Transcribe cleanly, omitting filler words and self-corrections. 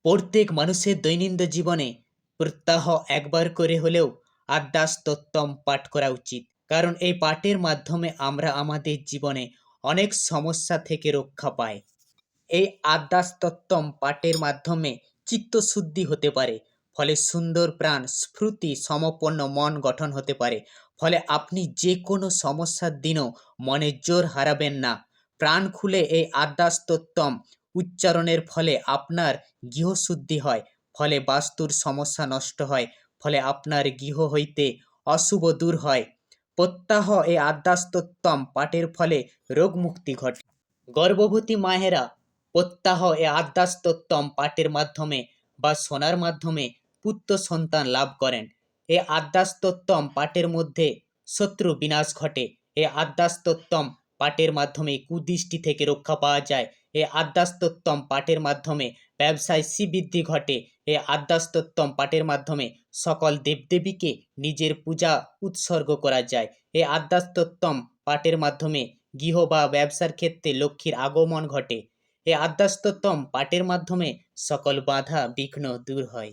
প্রত্যেক মানুষের দৈনন্দিন জীবনে প্রত্যহ একবার করে হলেও আদ্যাস্তোত্তম পাঠ করা উচিত। কারণ এই পাঠের মাধ্যমে আমরা আমাদের জীবনে অনেক সমস্যা থেকে রক্ষা পাই। এই আদ্যাস্তোত্তম পাঠের মাধ্যমে চিত্তশুদ্ধি হতে পারে, ফলে সুন্দর প্রাণ স্ফূর্তি সমপন্ন মন গঠন হতে পারে। ফলে আপনি যে কোনো সমস্যার দিনও মনের জোর হারাবেন না। প্রাণ খুলে এই আদ্যাস্তোত্তম উচ্চারণের ফলে আপনার গৃহশুদ্ধি হয়, ফলে বাস্তুর সমস্যা নষ্ট হয়, ফলে আপনার গৃহ হইতে অশুভ দূর হয়। প্রত্যাহ এই আদ্যাস্তোত্তম পাঠের ফলে রোগমুক্তি ঘটে। গর্ভবতী মায়েরা প্রত্যাহ এ আদ্যাস্তোত্তম পাঠের মাধ্যমে বা শোনার মাধ্যমে পুত্র সন্তান লাভ করেন। এ আদ্যাস্তোত্তম পাঠের মধ্যে শত্রু বিনাশ ঘটে। এ আদ্যাস্তোত্তম পাঠের মাধ্যমে কুদৃষ্টি থেকে রক্ষা পাওয়া যায়। এ আদ্যাস্তোত্তম পাঠের মাধ্যমে ব্যবসায় শ্রীবৃদ্ধি ঘটে। এ আদ্যাস্তোত্তম পাঠের মাধ্যমে সকল দেবদেবীকে নিজের পূজা উৎসর্গ করা যায়। এ আদ্যাস্তোত্তম পাঠের মাধ্যমে গৃহ বা ব্যবসার ক্ষেত্রে লক্ষ্মীর আগমন ঘটে। এই আদ্যাস্তোত্তম পাঠের মাধ্যমে সকল বাধা বিঘ্ন দূর হয়।